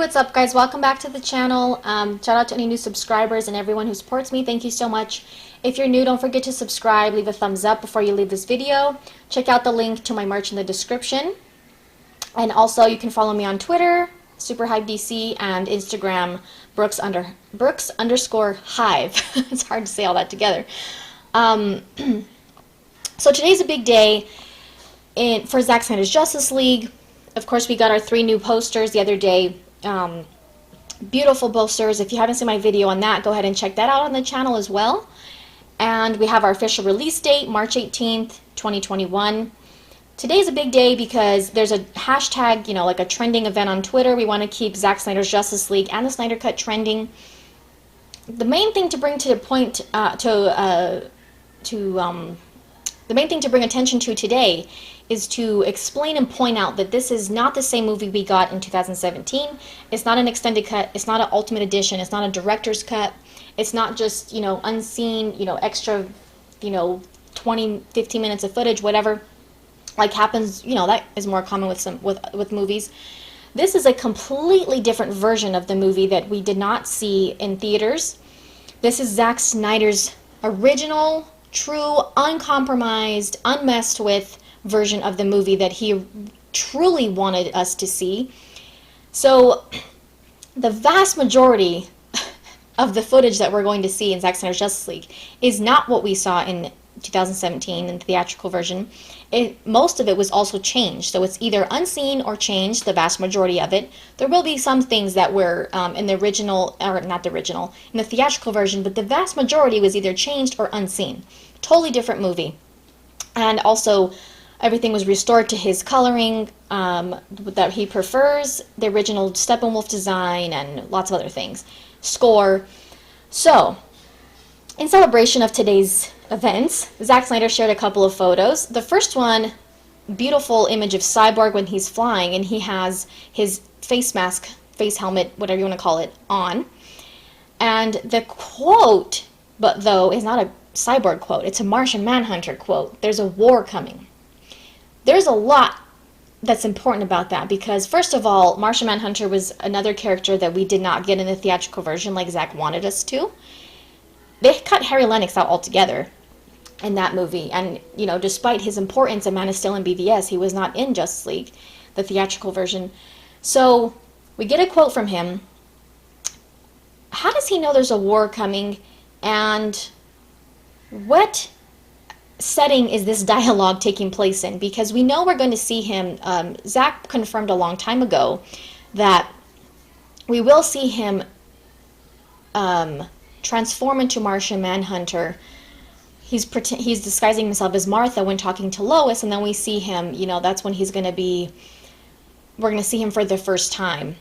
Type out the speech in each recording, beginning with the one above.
what's up guys? Welcome back to the channel. Shout out to any new subscribers and everyone who supports me. Thank you so much. If you're new, don't forget to subscribe, leave a thumbs up before you leave this video. Check out the link to my merch in the description. And also you can follow me on Twitter, SuperHypeDC, and Instagram, Brooks_Hive. It's hard to say all that together. So today's a big day for Zack Snyder's Justice League. Of course, we got our 3 new posters the other day. Beautiful posters. If you haven't seen my video on that, go ahead and check that out on the channel as well. And we have our official release date, March 18th, 2021. Today's a big day because there's a hashtag, like a trending event on Twitter. We want to keep Zack Snyder's Justice League and the Snyder Cut trending. The main thing to bring to the point, the main thing to bring attention to today is to explain and point out that this is not the same movie we got in 2017. It's not an extended cut. It's not an ultimate edition. It's not a director's cut. It's not just, unseen, extra, 20, 15 minutes of footage, whatever, like happens, that is more common with movies. This is a completely different version of the movie that we did not see in theaters. This is Zack Snyder's original, true, uncompromised, unmessed with version of the movie that he truly wanted us to see. So the vast majority of the footage that we're going to see in Zack Snyder's Justice League is not what we saw in 2017 in the theatrical version. Most of it was also changed, so it's either unseen or changed, the vast majority of it. There will be some things that were in the original, or not the original, in the theatrical version, but the vast majority was either changed or unseen. Totally different movie. And also, everything was restored to his coloring that he prefers, the original Steppenwolf design, and lots of other things. Score. So, in celebration of today's events, Zack Snyder shared a couple of photos. The first one, beautiful image of Cyborg when he's flying, and he has his face mask, face helmet, whatever you want to call it, on. And the quote, though, is not a Cyborg quote. It's a Martian Manhunter quote. There's a war coming. There's a lot that's important about that because, first of all, Martian Manhunter was another character that we did not get in the theatrical version like Zack wanted us to. They cut Harry Lennix out altogether in that movie, and, despite his importance in Man of Steel and BVS, he was not in Justice League, the theatrical version. So, we get a quote from him. How does he know there's a war coming, and what setting is this dialogue taking place in? Because we know we're going to see him. Zack confirmed a long time ago that we will see him transform into Martian Manhunter. He's disguising himself as Martha when talking to Lois, and then we see him, that's when we're going to see him for the first time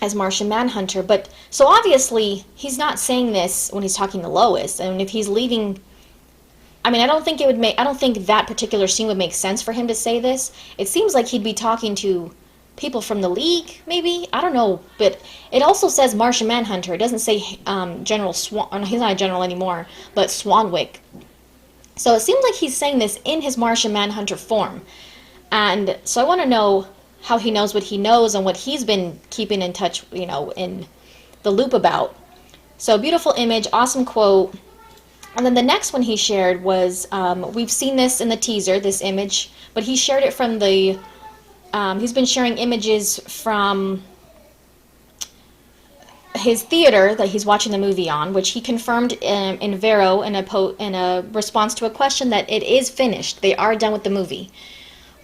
as Martian Manhunter. But so obviously he's not saying this when he's talking to Lois, and if he's leaving, I don't think that particular scene would make sense for him to say this. It seems like he'd be talking to people from the League, maybe? I don't know. But it also says Martian Manhunter. It doesn't say General Swan. Or no, he's not a general anymore, but Swanwick. So it seems like he's saying this in his Martian Manhunter form. And so I want to know how he knows what he knows and what he's been keeping in touch, in the loop about. So beautiful image, awesome quote. And then the next one he shared was, we've seen this in the teaser, this image, but he shared it from the, he's been sharing images from his theater that he's watching the movie on, which he confirmed in Vero in a response to a question that it is finished. They are done with the movie,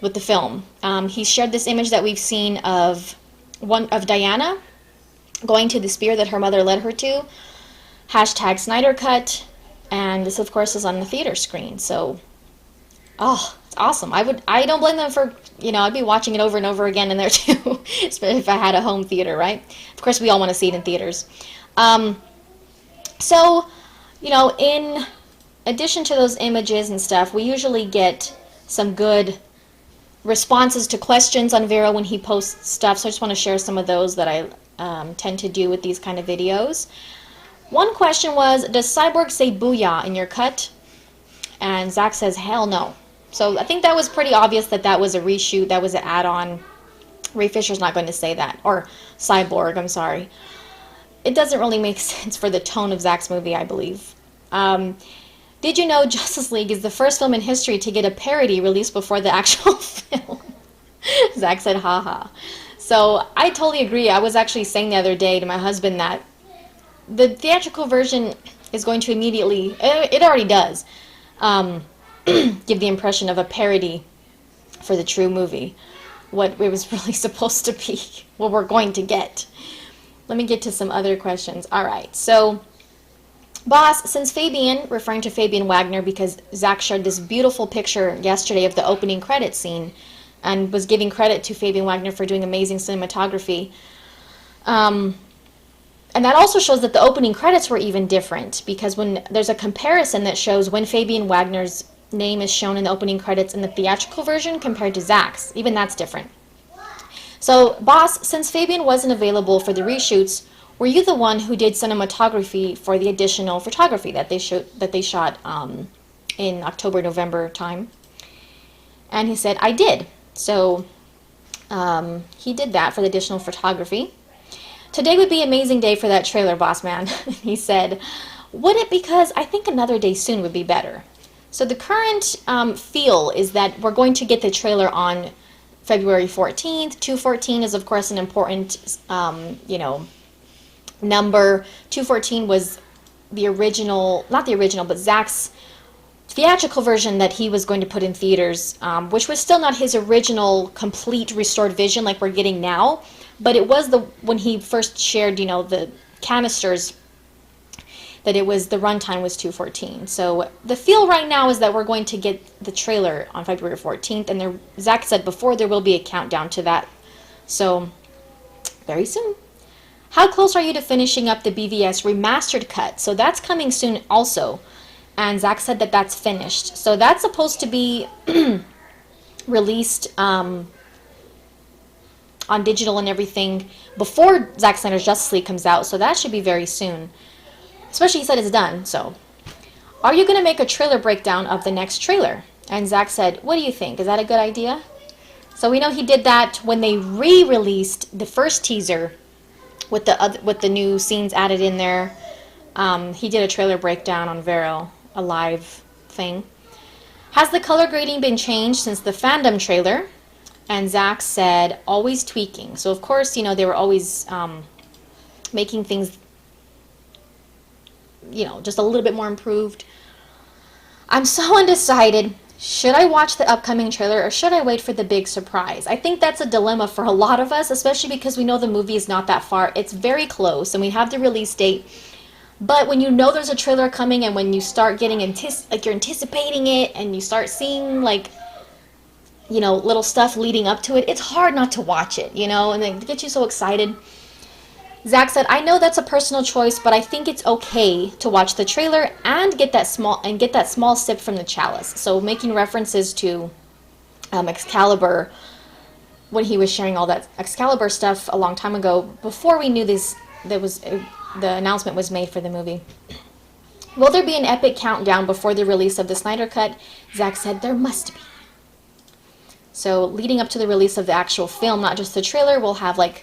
with the film. He shared this image that we've seen of Diana going to the spear that her mother led her to. Hashtag Snyder Cut. And this, of course, is on the theater screen. So, it's awesome. I don't blame them for, I'd be watching it over and over again in there too, especially if I had a home theater, right? Of course, we all want to see it in theaters. So, in addition to those images and stuff, we usually get some good responses to questions on Vero when he posts stuff. So I just want to share some of those that I tend to do with these kind of videos. One question was, does Cyborg say booyah in your cut? And Zack says, hell no. So I think that was pretty obvious that that was a reshoot, that was an add-on Ray Fisher's not going to say that. Or Cyborg, I'm sorry. It doesn't really make sense for the tone of Zack's movie, I believe. Did you know Justice League is the first film in history to get a parody released before the actual film? Zack said, haha. So I totally agree. I was actually saying the other day to my husband that the theatrical version is going to immediately, it already does, give the impression of a parody for the true movie. What it was really supposed to be, what we're going to get. Let me get to some other questions. All right, so, boss, since Fabian, referring to Fabian Wagner, because Zack shared this beautiful picture yesterday of the opening credit scene, and was giving credit to Fabian Wagner for doing amazing cinematography. And that also shows that the opening credits were even different, because when there's a comparison that shows when Fabian Wagner's name is shown in the opening credits in the theatrical version compared to Zack's. Even that's different. So, boss, since Fabian wasn't available for the reshoots, were you the one who did cinematography for the additional photography that they shot in October, November time? And he said, I did. So, he did that for the additional photography. Today would be an amazing day for that trailer, boss man. He said, would it? Because I think another day soon would be better. So the current feel is that we're going to get the trailer on February 14th. 214 is, of course, an important, number. 214 was the original, not the original, but Zack's theatrical version that he was going to put in theaters, which was still not his original complete restored vision like we're getting now. But it was when he first shared, the canisters, that it was, the runtime was 214. So the feel right now is that we're going to get the trailer on February 14th, and Zack said before there will be a countdown to that. So very soon. How close are you to finishing up the BVS remastered cut? So that's coming soon also. And Zack said that that's finished. So that's supposed to be released on digital and everything before Zack Snyder's Justice League comes out. So that should be very soon. Especially he said it's done, so. Are you going to make a trailer breakdown of the next trailer? And Zack said, what do you think? Is that a good idea? So we know he did that when they re-released the first teaser with the new scenes added in there. He did a trailer breakdown on Vero, a live thing. Has the color grading been changed since the fandom trailer? And Zack said, always tweaking. So of course, they were always making things just a little bit more improved. I'm so undecided. Should I watch the upcoming trailer or should I wait for the big surprise? I think that's a dilemma for a lot of us, especially because we know the movie is not that far. It's very close and we have the release date. But when you know there's a trailer coming and when you start getting you're anticipating it and you start seeing little stuff leading up to it, it's hard not to watch it, and it gets you so excited. Zack said, I know that's a personal choice, but I think it's okay to watch the trailer and get that small sip from the chalice. So making references to Excalibur, when he was sharing all that Excalibur stuff a long time ago, before we knew the announcement was made for the movie. Will there be an epic countdown before the release of the Snyder Cut? Zack said, there must be. So leading up to the release of the actual film, not just the trailer, we'll have a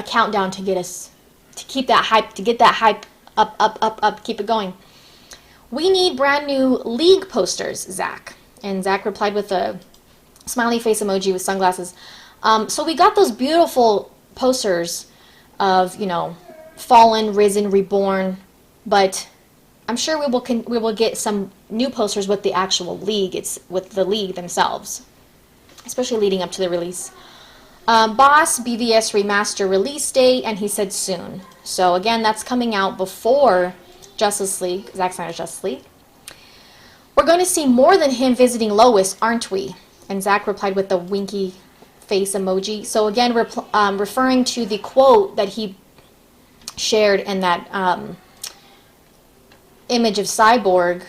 countdown to keep that hype up, keep it going. We need brand new League posters, Zack. And Zack replied with a smiley face emoji with sunglasses. So we got those beautiful posters of, Fallen, Risen, Reborn, but I'm sure we will get some new posters with the actual League. It's with the League themselves, especially leading up to the release. Boss, BVS remaster release date, and he said soon. So again, that's coming out before Justice League, Zack Snyder's Justice League. We're going to see more than him visiting Lois, aren't we? And Zack replied with the winky face emoji. So again, referring to the quote that he shared in that image of Cyborg,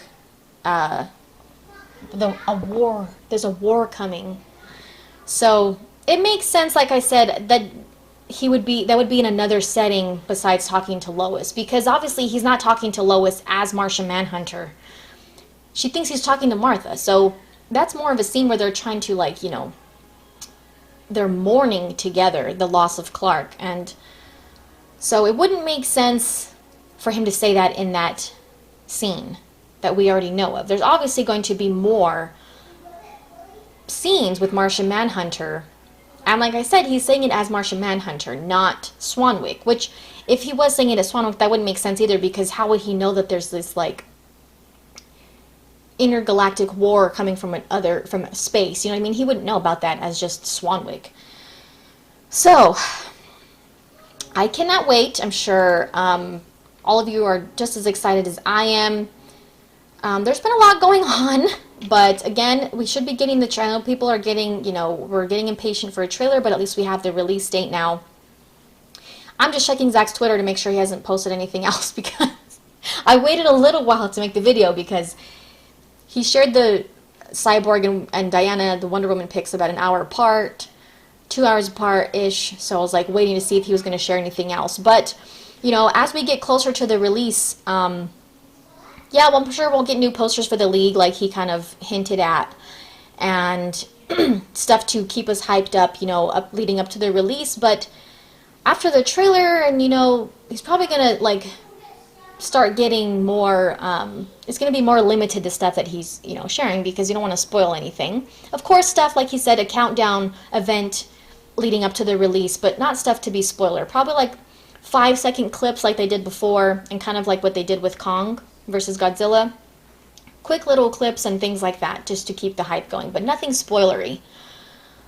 there's a war coming. So it makes sense, like I said, that that would be in another setting besides talking to Lois, because obviously he's not talking to Lois as Martian Manhunter. She thinks he's talking to Martha, so that's more of a scene where they're trying to they're mourning together the loss of Clark. And so it wouldn't make sense for him to say that in that scene that we already know of. There's obviously going to be more scenes with Martian Manhunter. And like I said, he's saying it as Martian Manhunter, not Swanwick. Which, if he was saying it as Swanwick, that wouldn't make sense either, because how would he know that there's this, like, intergalactic war coming from from space? You know what I mean? He wouldn't know about that as just Swanwick. So, I cannot wait. I'm sure all of you are just as excited as I am. There's been a lot going on, but again, we should be getting the trailer. People are getting, we're getting impatient for a trailer, but at least we have the release date now. I'm just checking Zack's Twitter to make sure he hasn't posted anything else, because I waited a little while to make the video, because he shared the Cyborg and Diana, the Wonder Woman pics, about an hour apart, 2 hours apart-ish, so I was like waiting to see if he was going to share anything else. But, as we get closer to the release, yeah, well, I'm sure we'll get new posters for the League, like he kind of hinted at, and stuff to keep us hyped up, leading up to the release. But after the trailer, and, he's probably going to, like, start getting more, it's going to be more limited, the stuff that he's, sharing, because you don't want to spoil anything. Of course, stuff, like he said, a countdown event leading up to the release, but not stuff to be spoiler. Probably, like, 5-second clips like they did before, and kind of like what they did with Kong versus Godzilla. Quick little clips and things like that, just to keep the hype going, but nothing spoilery.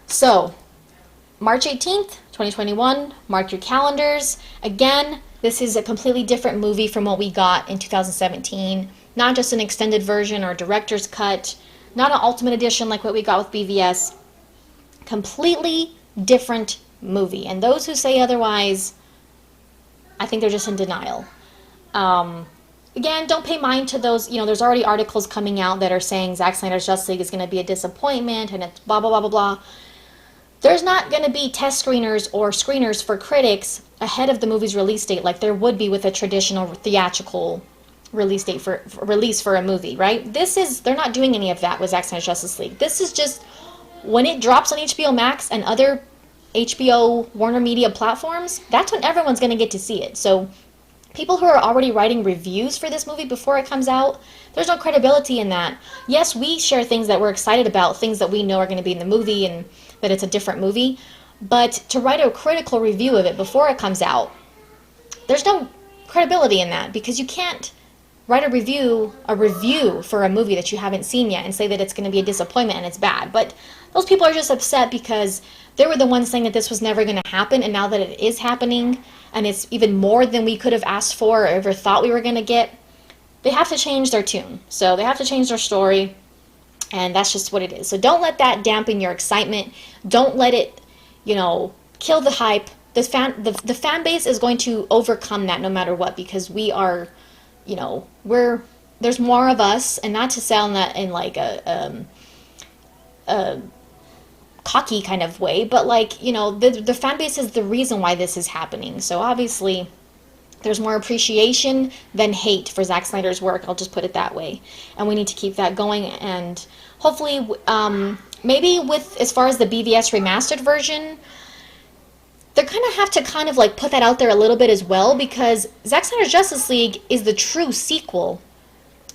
So, March 18th, 2021, mark your calendars. Again, this is a completely different movie from what we got in 2017. Not just an extended version or director's cut, not an ultimate edition like what we got with BVS. Completely different movie. And those who say otherwise, I think they're just in denial. Again, don't pay mind to those, there's already articles coming out that are saying Zack Snyder's Justice League is going to be a disappointment, and it's blah, blah, blah, blah, blah. There's not going to be test screeners or screeners for critics ahead of the movie's release date like there would be with a traditional theatrical release date for release for a movie, right? They're not doing any of that with Zack Snyder's Justice League. This is just, when it drops on HBO Max and other HBO Warner Media platforms, that's when everyone's going to get to see it. So people who are already writing reviews for this movie before it comes out, there's no credibility in that. Yes, we share things that we're excited about, things that we know are going to be in the movie and that it's a different movie, but to write a critical review of it before it comes out, there's no credibility in that, because you can't write a review for a movie that you haven't seen yet and say that it's going to be a disappointment and it's bad. But those people are just upset because they were the ones saying that this was never going to happen, and now that it is happening, and it's even more than we could have asked for or ever thought we were going to get, they have to change their tune. So they have to change their story, and that's just what it is. So don't let that dampen your excitement. Don't let it, kill the hype. The fan base is going to overcome that no matter what, because we are, there's more of us, and not to sound that in like a cocky kind of way, but like, the fan base is the reason why this is happening. So obviously there's more appreciation than hate for Zack Snyder's work. I'll just put it that way. And we need to keep that going. And hopefully, maybe with, as far as the BVS remastered version, they're going to have to like put that out there a little bit as well, because Zack Snyder's Justice League is the true sequel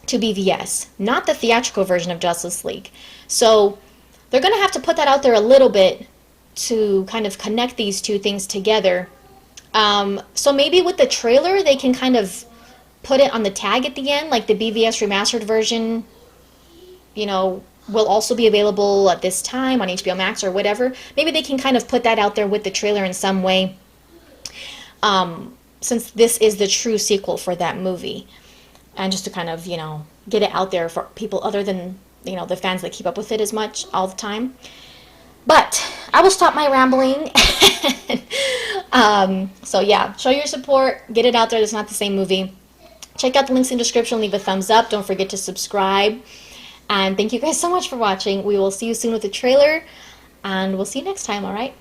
to BVS, not the theatrical version of Justice League. So they're going to have to put that out there a little bit to kind of connect these two things together. So maybe with the trailer, they can kind of put it on the tag at the end, like the BVS remastered version, will also be available at this time on HBO Max or whatever. Maybe they can kind of put that out there with the trailer in some way, since this is the true sequel for that movie. And just to kind of, get it out there for people other than, the fans that keep up with it as much all the time. But I will stop my rambling. So yeah, show your support. Get it out there. It's not the same movie. Check out the links in the description. Leave a thumbs up. Don't forget to subscribe. And thank you guys so much for watching. We will see you soon with the trailer. And we'll see you next time, alright?